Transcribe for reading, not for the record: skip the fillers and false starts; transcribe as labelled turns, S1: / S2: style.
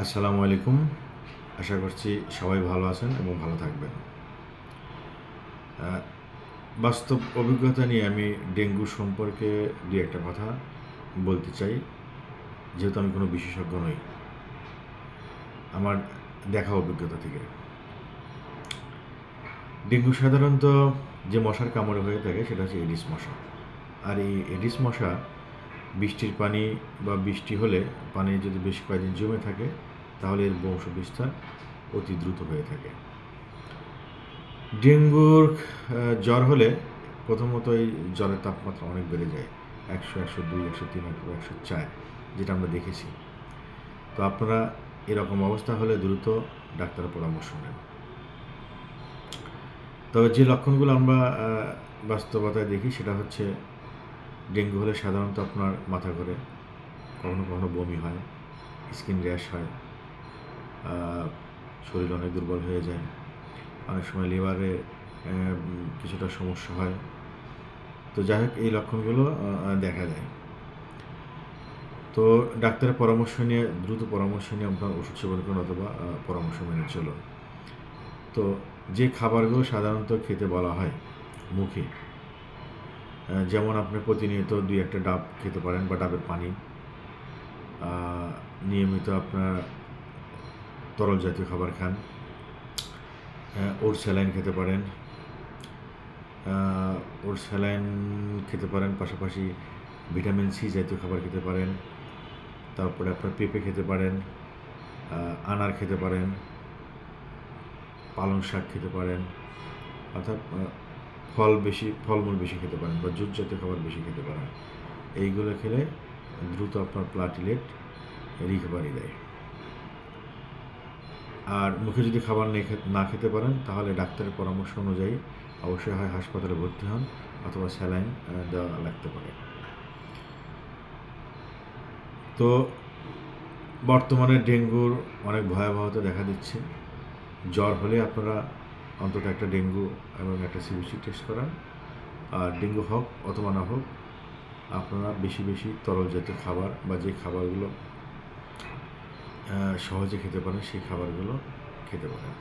S1: আসসালামু আলাইকুম। আশা করছি সবাই ভালো আছেন এবং ভালো থাকবেন। বাস্তব অভিজ্ঞতা নিয়ে আমি ডেঙ্গু সম্পর্কে দুই একটা কথা বলতে চাই, যেহেতু আমি কোনো বিশেষজ্ঞ নই, আমার দেখা অভিজ্ঞতা থেকে। ডেঙ্গু সাধারণত যে মশার কামড়ে হয়ে থাকে সেটা হচ্ছে এডিস মশা। আর এই এডিস মশা বৃষ্টির পানি বা বৃষ্টি হলে পানি যদি বেশ কয়েকদিন জমে থাকে তাহলে এর বংশ বিস্তার অতি দ্রুত হয়ে থাকে। ডেঙ্গুর জ্বর হলে প্রথমত এই জ্বরের তাপমাত্রা অনেক বেড়ে যায়, 100, 102, 103, 104, যেটা আমরা দেখেছি। তো আপনারা এরকম অবস্থা হলে দ্রুত ডাক্তারের পরামর্শ নেন। তবে যে লক্ষণগুলো আমরা বাস্তবতায় দেখি সেটা হচ্ছে ডেঙ্গু হলে সাধারণত আপনার মাথা ঘোরে, কখনো কখনো বমি হয়, স্কিন র্যাশ হয়, শরীর অনেক দুর্বল হয়ে যায়, অনেক সময় লিভারে কিছুটা সমস্যা হয়। তো যাই হোক, এই লক্ষণগুলো দেখা যায়। তো ডাক্তারের পরামর্শ নিয়ে দ্রুত পরামর্শ নিয়ে আপনার ওষুধ সেবন করুন অথবা পরামর্শ মেনে চলুন। তো যে খাবারগুলো সাধারণত খেতে বলা হয় মুখে, যেমন আপনি প্রতিনিয়ত 2-1টা ডাব খেতে পারেন বা ডাবের পানি, নিয়মিত আপনার তরল জাতীয় খাবার খান, ওটস স্যালাইন খেতে পারেন, ওটস স্যালাইন খেতে পারেন, পাশাপাশি ভিটামিন সি জাতীয় খাবার খেতে পারেন, তারপরে আপনার পেঁপে খেতে পারেন, আনার খেতে পারেন, পালং শাক খেতে পারেন, অর্থাৎ ফলমূল বেশি খেতে পারেন বা জুট জাতীয় খাবার বেশি খেতে পারেন। এইগুলো খেলে দ্রুত আপনার প্লাটিলেট রিকভারি দেয়। আর মুখে যদি খাবার না খেতে পারেন তাহলে ডাক্তারের পরামর্শ অনুযায়ী অবশ্যই হয় হাসপাতালে ভর্তি হন অথবা স্যালাইন দেওয়া লাগতে পারে। তো বর্তমানে ডেঙ্গুর অনেক ভয়াবহতা দেখা দিচ্ছে। জ্বর হলে আপনারা অন্তত একটা ডেঙ্গু এবং একটা সিবিসি টেস্ট করান। আর ডেঙ্গু হোক অথবা না হোক, আপনারা বেশি বেশি তরল জাতীয় খাবার বা যে খাবারগুলো সহজে খেতে পারেন সেই খাবারগুলো খেতে পারেন।